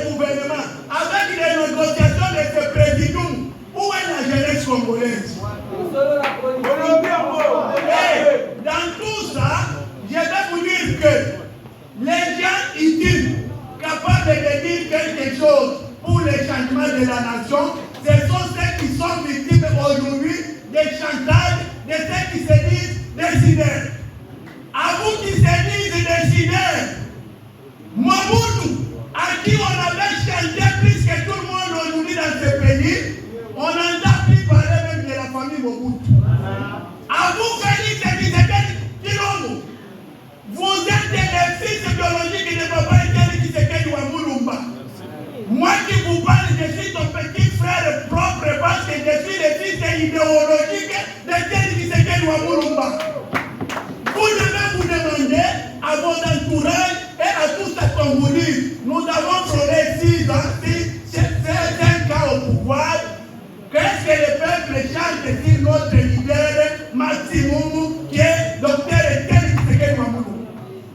le gouvernement, avec les négociations de ce président, où est la jeunesse congolaise? Et dans tout ça, je vais vous dire que les gens utiles, capables de dire quelque chose pour le changement de la nation, ce sont ceux qui sont victimes aujourd'hui des chantages de ceux qui se disent décideurs. À vous qui se disent décideurs, Mobutu, à qui on avait chanté plus que tout le monde aujourd'hui dans ce pays, on n'entend plus parler même de la famille Mobutu. À vous, Félix Tshisekedi, vous êtes les fils biologiques de Papa Etienne Tshisekedi Wamulumba. Moi qui vous parle, je suis ton petit frère propre parce que je suis le fils idéologique d'Etienne Tshisekedi Wamulumba. Vous devez vous demander à vos entourages et à tout ce qu'on vous dit. Nous avons prôné 6 ans, 5 ans au pouvoir. Qu'est-ce que le peuple chante sur notre leader maximum qui est Dr. Etienne Tshisekedi Wamulumba?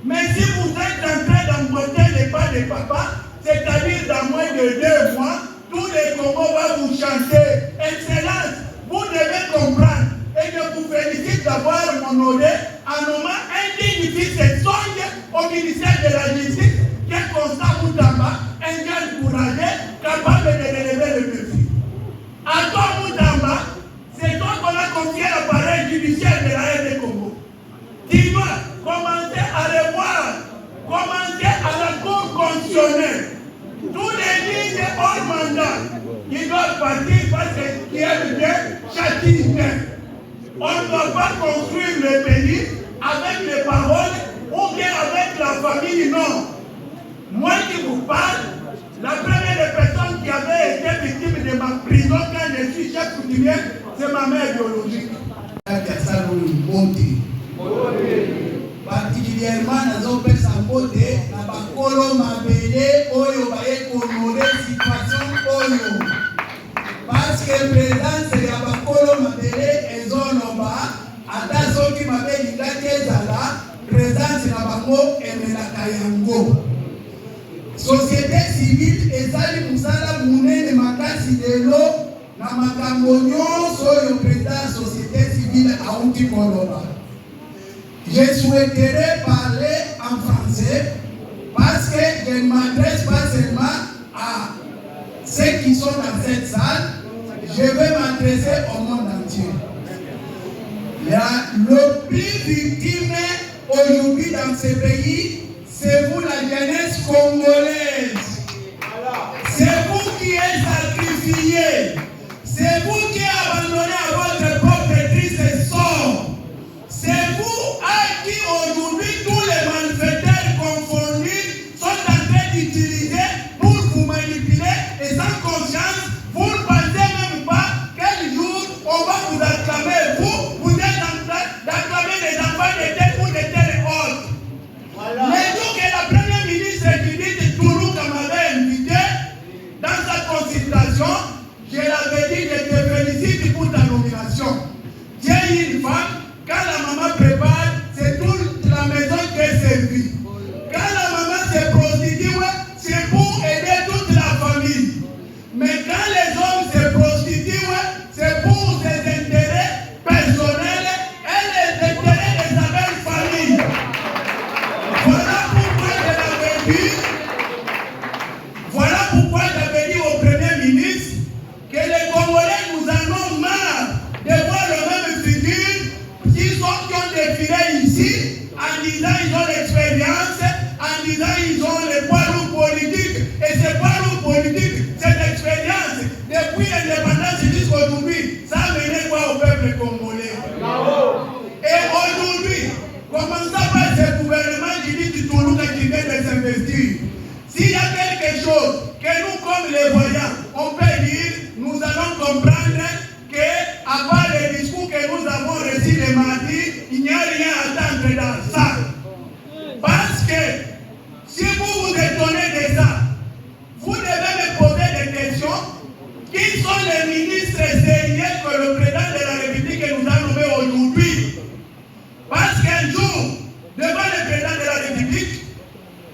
Mais si vous êtes en train d'emporter les pas de papa, c'est-à-dire dans moins de 2 mois, tous les Congos vont vous chanter. Excellence, vous devez comprendre. Et je vous félicite d'avoir honoré en nommant un digne fils de Songe au ministère de la Justice, qui est Constant Moutamba, un jeune courageux, capable de relever le défi. À toi, Moutamba, c'est toi qu'on a confié l'appareil judiciaire de la RD Congo. Tu dois commencer à revoir, commencer à la Cour constitutionnelle. Tous les juges hors mandat, ils doivent partir parce qu'il y a le bien châtie bien. On ne doit pas construire le pays avec les paroles ou bien avec la famille, non. Moi qui vous parle, la première personne qui avait été victime de ma prison quand je suis chef coutumier, c'est ma mère biologique. Particulièrement dans un pays sans beauté, na bakolo mabele oyo baye honorer situation oyo. Parce que présence ya bakolo mabele ezonoba ata soki mabeli ngaki ezala présence na bango emelaka yango. Société civile ezali musala munene makasi lelo na makambo nyonso oyo président société civile auti koloba. Je souhaiterais parler en français parce que je ne m'adresse pas seulement à ceux qui sont dans cette salle, je vais m'adresser au monde entier. Le plus victime aujourd'hui dans ce pays, c'est vous la jeunesse congolaise. C'est vous qui êtes sacrifiés. C'est vous qui abandonnez à votre propre triste sort. C'est vous à qui aujourd'hui tous les malfaiteurs confondus sont en train d'utiliser pour vous manipuler et sans conscience, vous ne pensez même pas quel jour on va vous acclamer. Vous êtes en train d'acclamer des enfants de telle ou de telle autre. Le jour que la première ministre Judith Toulouka m'avait invité dans sa consultation, je l'avais dit, je te félicite pour ta nomination. Tu es une femme. Quand la maman prépare, c'est toute la maison qui est servie. Quand la maman se prostitue, c'est pour aider toute la famille. Mais quand les hommes se prostituent, c'est pour ses intérêts personnels et les intérêts de sa belle famille. Voilà pourquoi j'avais dit au Premier ministre que les Congolais nous en ont marre de voir le même figure qui ont défilé ici en disant qu'ils ont l'expérience, en disant qu'ils ont les poids lourds politiques. Et ces poids lourds politiques, cette expérience, depuis l'indépendance jusqu'à aujourd'hui, ça a mené quoi au peuple congolais? Et aujourd'hui, commençons par ce gouvernement qui dit du Toulouse qui vient de s'investir. S'il y a quelque chose que nous, comme les voyants, on peut dire, nous allons comprendre qu'à part les discours que nous avons reçus les mardis, il n'y a rien à attendre dans ça. Parce que si vous vous étonnez de ça, vous devez me poser des questions. Qui sont les ministres sérieux que le président de la République nous a nommés aujourd'hui? Parce qu'un jour, devant le président de la République,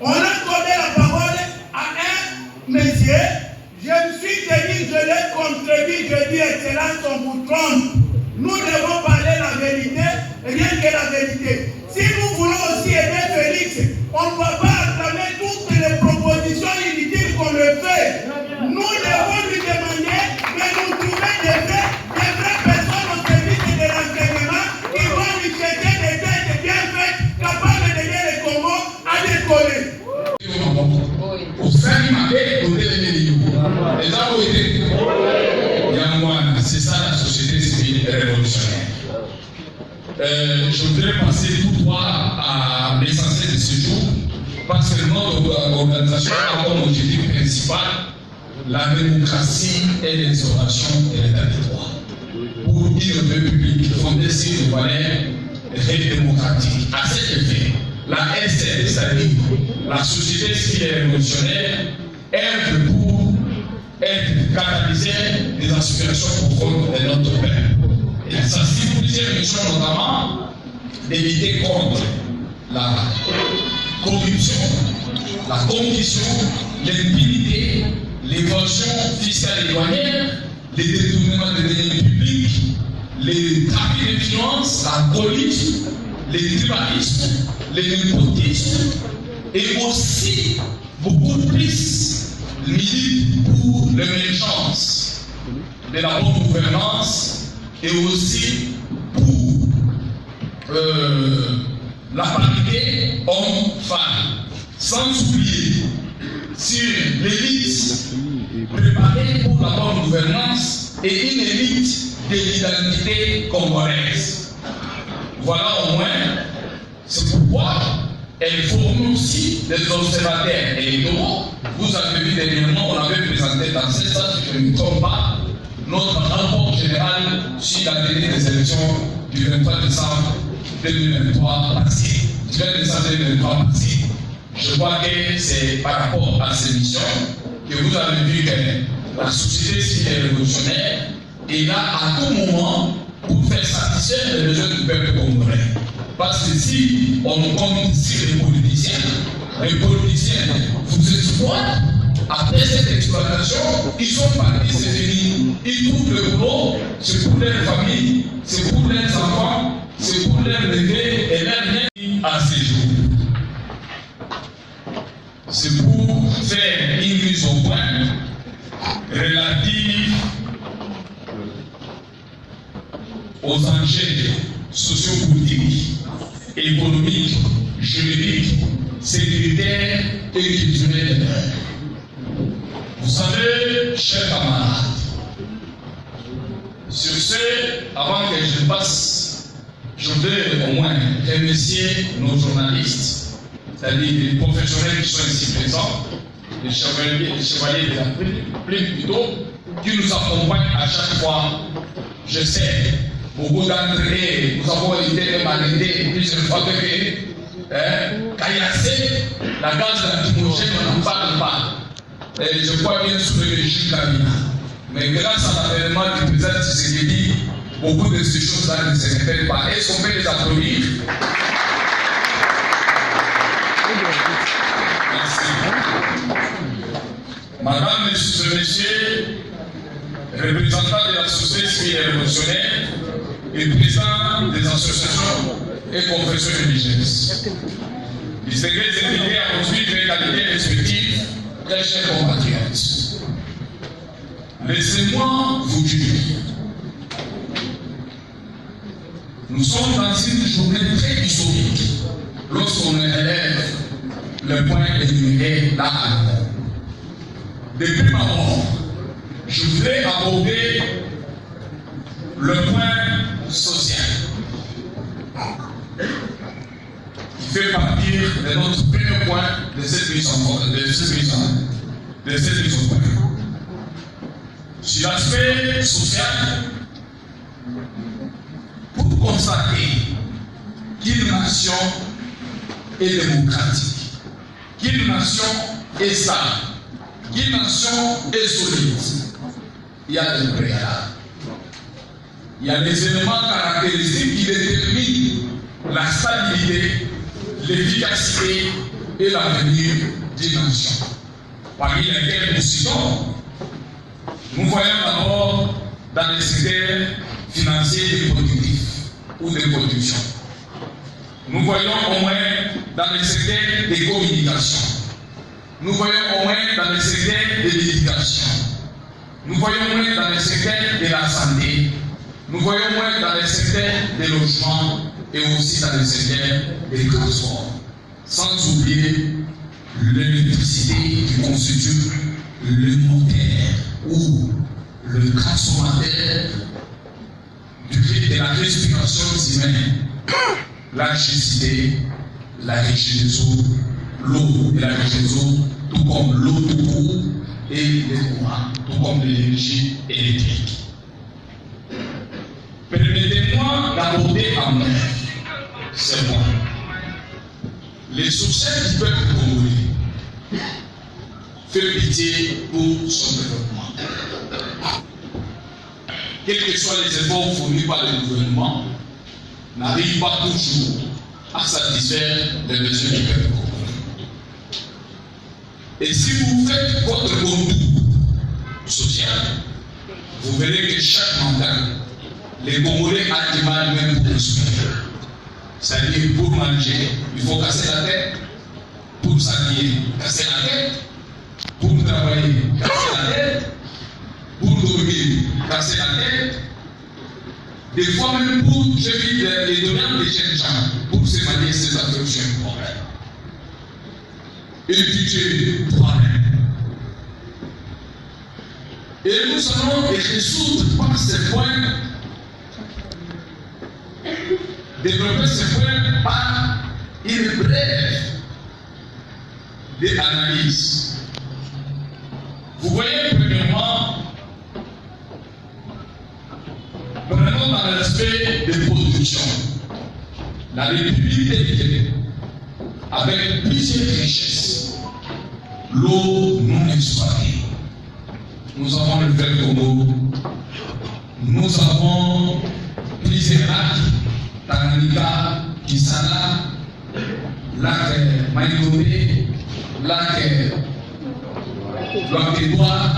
on a donné la parole à un Monsieur, je me suis tenu, je l'ai contredit, je dis, Excellence, on vous trompe. Nous devons parler la vérité, rien que la vérité. Si nous voulons aussi aider Félix, on ne va pas acclamer toutes les propositions inutiles qu'on le fait. Nous devons lui demander de nous trouver des vraies personnes au service de l'enseignement qui vont lui chercher des têtes bien faites, capables d'aider le Congo à décoller. C'est ça la société civile révolutionnaire. Je voudrais passer tout droit à l'essentiel de ce jour, parce que notre organisation a comme objectif principal la démocratie et l'instauration de l'état de droit pour une république fondée sur les valeurs démocratiques. À cet effet, la SL, c'est-à-dire la société civile révolutionnaire, œuvre pour être catalysée des aspirations profondes de notre peuple. Il s'agit de plusieurs missions, notamment d'éviter contre la corruption, la corruption, l'impunité, l'évasion fiscale et douanière, les détournements de deniers publics, les trafics de finances, l'alcoolisme, les tribalismes, les népotismes, et aussi beaucoup plus milite pour l'émergence de la bonne gouvernance et aussi pour la parité homme-femme, sans oublier sur l'élite préparée pour la bonne gouvernance et une élite de l'identité congolaise. Voilà au moins, c'est pourquoi elle forme aussi des observateurs électoraux. Vous avez vu dernièrement, on avait présenté dans ce sens, si je ne me trompe pas, notre rapport général sur la tenue des élections du 23 décembre 2023 passé. Du 20 décembre 2023 passé. Je crois que c'est par rapport à ces missions que vous avez vu que la société civile révolutionnaire est là à tout moment pour faire satisfaire les besoins du peuple congolais. Parce que si on compte sur les politiciens vous exploitent. Après cette exploitation, ils sont partis se venir. Ils trouvent le boulot, c'est pour leur famille, c'est pour leurs enfants, c'est pour leur lever et leur vie à ces jours. C'est pour faire une mise au point relative aux enjeux sociopolitiques, économiques, juridiques, sécuritaires et culturels. Vous savez, chers camarades, sur ce, avant que je passe, je voudrais au moins remercier nos journalistes, c'est-à-dire les professionnels qui sont ici présents, les chevaliers de la plume plutôt, qui nous accompagnent à chaque fois. Je sais, beaucoup d'entre eux, nous avons été demandés plusieurs fois que Kayassé, la gaz lacrymogène, on n'en parle pas. Et je crois bien sous le régime Kabila. Mais grâce à l'avènement du président Tshisekedi, beaucoup de ces choses-là ne se répètent pas. Est-ce qu'on peut les applaudir? Merci. Madame, Messieurs, représentants de la société civile révolutionnaire et présidents des associations et confessions religieuses. Distingués invités à poursuivre les qualités respectives, très chers compatriotes. Laissez-moi vous dire, nous sommes dans une journée très historique lorsqu'on élève le point énuméré là. Depuis ma mort, je voudrais aborder le point social qui fait partie de notre premier point de cette mise au point. Sur l'aspect social, pour constater qu'une nation est démocratique, qu'une nation est stable, qu'une nation est solide, il y a des préalables. Il y a des éléments caractéristiques qui déterminent la stabilité, l'efficacité et l'avenir d'une nation. parmi lesquels nous citons, nous voyons d'abord dans le secteur financier et productif ou de production. Nous voyons au moins dans le secteur des communications. Nous voyons au moins dans le secteur de l'éducation. Nous voyons au moins dans le secteur de la santé. Nous voyons au moins dans le secteur des logements et aussi dans le secteur des transports. Sans oublier l'électricité qui constitue le moteur ou le transformateur de la respiration humaine. L'électricité, la régie des eaux, l'eau et la régie des eaux, tout comme l'eau tout court et les courants, tout comme l'énergie électrique. Permettez-moi d'aborder en bref ce point. Les succès du peuple congolais fait pitié pour son développement. Quels que soient les efforts fournis par le gouvernement, n'arrive pas toujours à satisfaire les besoins du peuple congolais. Et si vous faites votre conduite sociale, vous verrez que chaque mandat, les Congolais ont du mal même pour respirer. C'est-à-dire pour manger, il faut casser la tête, pour s'habiller, casser la tête, pour travailler, casser la tête, pour dormir, casser la tête. Des fois même pour, je vis les domaines des jeunes gens, pour se manier ces affaires, c'est un problème. Étudier toi-même. Et nous allons résoudre par ces points, développer ces points par une brève d'analyse. Vous voyez, premièrement, prenons dans l'aspect de production. La République est liée avec plusieurs richesses. L'eau non exploitée. Nous avons le fleuve Congo. Nous avons plusieurs lacs. Tanganyika, Kisana, lac Maïdomé, lac Loakédois,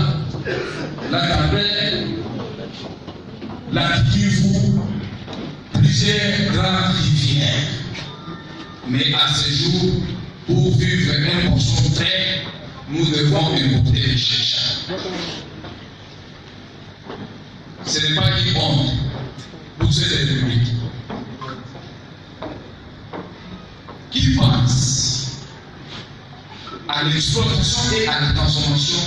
lac Abel, lac Kivu, plusieurs grandes rivières. Mais à ce jour, pour vivre un morceau très, nous devons importer les chercheurs. Ce n'est pas une honte pour cette république. Qui pense à l'exploitation et à la transformation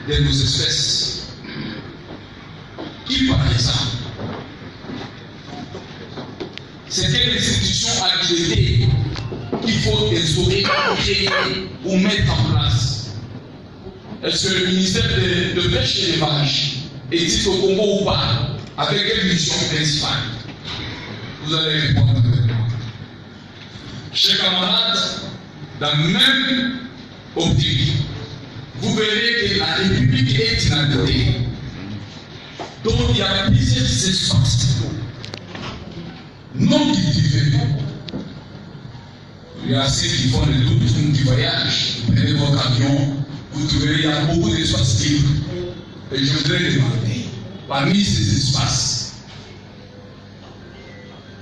de nos espèces? Qui, par exemple, c'est quelle institution habilitée qu'il faut instaurer, créer ou mettre en place? Est-ce que le ministère de Pêche et d'Élevage existe au Congo ou pas? Avec quelle mission principale? Vous allez répondre avec moi. Chers camarades, dans la même optique, vous verrez que la République est inhabitée. Donc il y a plusieurs espaces non cultivés. Il y a ceux qui font le tourisme, qui voyagent, vous prenez votre avion, vous trouverez qu'il y a beaucoup d'espaces libres. Et je voudrais demander, parmi ces espaces,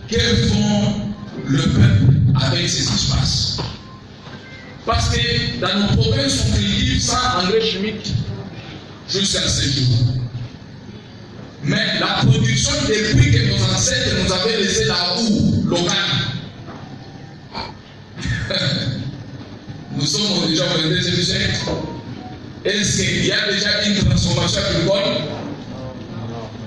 quels font le peuple avec ces espaces? Parce que dans nos provinces, on cultive sans engrais chimique jusqu'à ce jour. Mais la production, depuis que nos ancêtres nous avaient laissé la roue locale, nous sommes déjà au 22e siècle. Est-ce qu'il y a déjà une transformation agricole?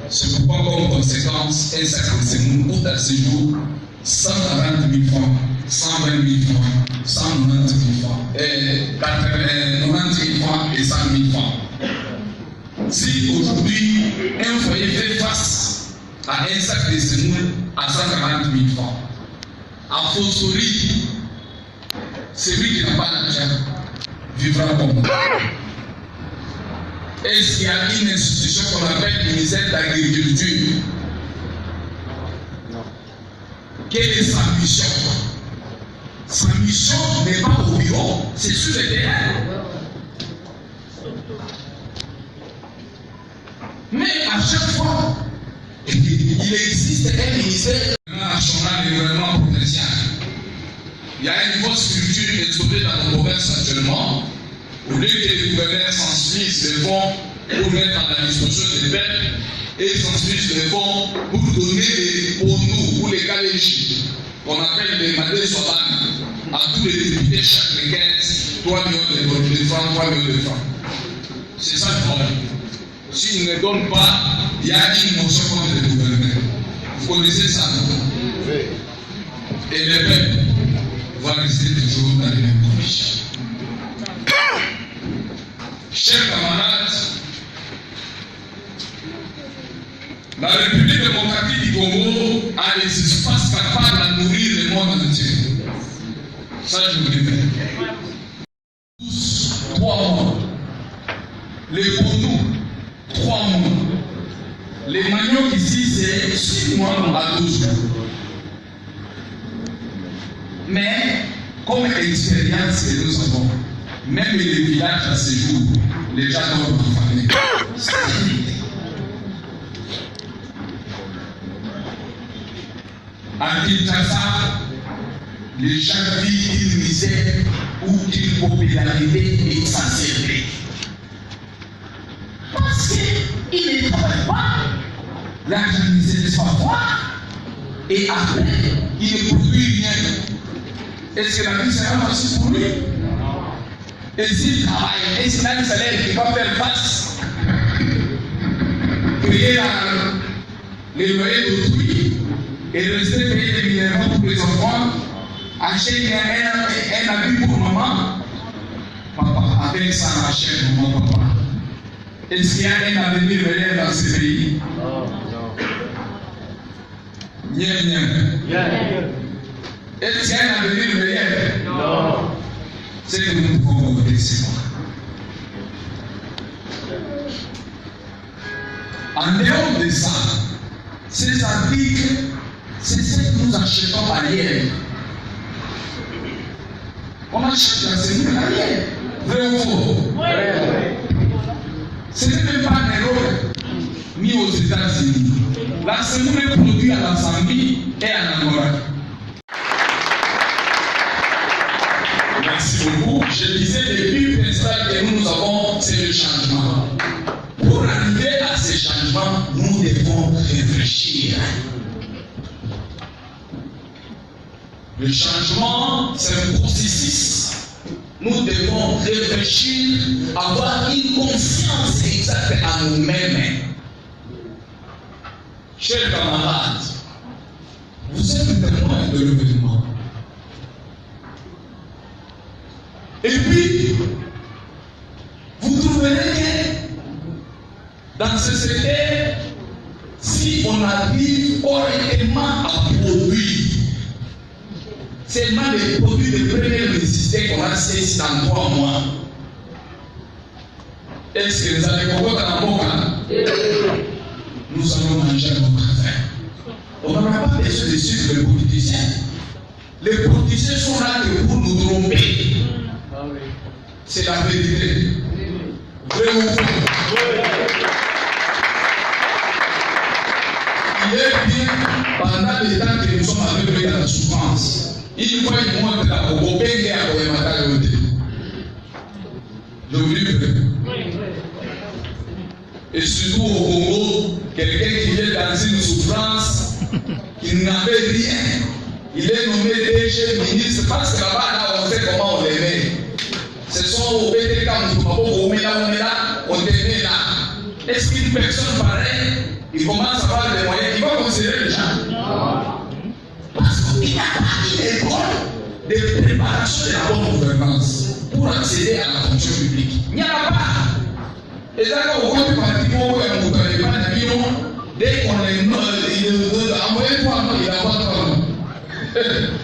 C'est pourquoi, comme conséquence, un sac de semoule coûte à ce jour 140 000 francs, 120 000 francs, 190 000 francs, 90 000 francs et 100 000 francs. Si aujourd'hui un foyer fait face à un sac de semoule à 140 000 francs, à fortiori, celui qui n'a pas d'argent vivra comme ça. Est-ce qu'il y a une institution qu'on appelle le ministère de l'Agriculture? Quelle est sa mission? Sa mission n'est pas au bureau, c'est sur le terrain. Mais à chaque fois, il existe un ministère national de gouvernement provincial. Il y a une fausse culture qui est instaurée dans nos provinces actuellement. Au lieu que les gouverneurs sensibilisent les fonds pour mettre à la disposition des peuples et sensibilisent les fonds pour donner les bonus ou les calégies qu'on appelle les mandats sobanes à tous les députés chaque week-end, 3 millions de francs, 3 millions de francs. C'est ça le problème. S'ils ne donnent pas, il y a une motion contre les gouverneurs. Vous connaissez ça? Et le peuple va rester toujours dans les mêmes conditions. Chers camarades, la République démocratique du Congo a des espaces capables de nourrir le monde entier. Ça, je vous le dis. 3 mois. Les bonus, 3 mois. Les maniocs ici, c'est 6 mois à 12 mois. Mais, comme expérience que nous avons, même les villages à ce jour, les gens doivent nous famille. À Kinshasa, les gens vivent une misère ou une popularité exacerbée. Parce qu'ils ne travaillent pas, l'argent ne se laisse pas voir, et après, il ne produit rien. Est-ce que la vie sera facile pour lui? Et s'il travaille, est-ce qu'il a un salaire qui va faire face, payer les loyers d'autrui et rester payer des minéraux pour les enfants, acheter un habit pour maman? Papa, avec ça, on achète maman, papa. Est-ce qu'il y a un avenir réel dans ce pays? Est-ce qu'il y a un avenir réel? Non. C'est que nous pouvons voter, c'est quoi? En dehors de ça, ces articles, c'est ce que nous achetons ailleurs. On achète la semoule ailleurs. Vrai ou faux? Ce n'est même pas en Europe, ni aux États-Unis. La semoule est produite à la Zambie et en Angola. Merci beaucoup. Je disais, le but principal que nous avons, c'est le changement. Pour arriver à ce changement, nous devons réfléchir. Le changement, c'est un processus. Nous devons réfléchir, avoir une conscience exacte à nous-mêmes. Chers camarades, vous êtes témoins de l'événement. Et puis, vous trouverez que dans ce secteur, si on arrive correctement à produire seulement les produits de première nécessité qu'on a cessé dans 3 mois, est-ce que les agriculteurs dans la boca, nous allons manger notre faim? On n'aura pas besoin de suivre les politiciens. Les politiciens sont là pour nous tromper. C'est la vérité. Vrai ou faux? Il est bien, pendant les temps que nous sommes avec lui dans la souffrance, il faut qu'il montre la Bobenge à Koyamata. Je vous dis vrai. Et surtout au Congo, quelqu'un qui vient dans une souffrance, qui n'avait rien, il est nommé DG ministre parce que là-bas, on sait comment on les met. Ce sont au BTK, on met là, on te met là. Est-ce qu'une personne pareille, il commence à avoir des moyens, il va considérer les gens? Non. Parce qu'il n'y a pas une école de préparation de la bonne gouvernance pour accéder à la fonction publique. Il n'y en a pas. Et là, on voit que pratiquement, dès qu'on est envoyé-toi, il a pas de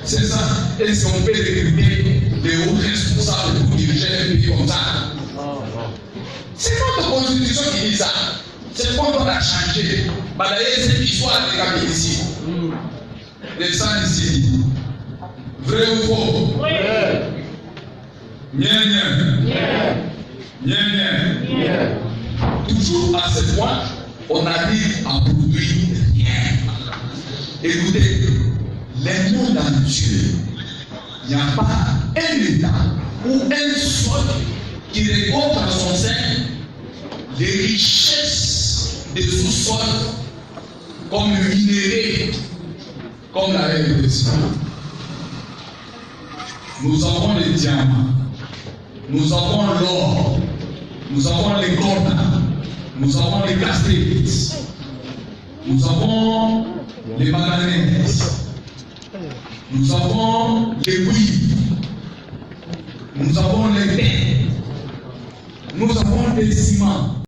c'est ça. Est-ce qu'on peut recruter des hauts responsables pour diriger un pays comme ça? C'est notre constitution qui dit ça. C'est quoi qu'on a changé. D'ailleurs, cette histoire de la médecine. Les gens ici. Vrai ou faux? Oui. Bien. Toujours à ce point, on arrive à produire rien. Écoutez, les mondes entiers, il n'y a pas un État ou un sol qui récolte en son sein les richesses des sous-sols comme le minerai, comme la révolution. Nous avons les diamants, nous avons l'or, nous avons les cordes, nous avons les castrites, nous avons les manganèses, nous avons les cuivres, nous avons les terres, nous avons les ciments,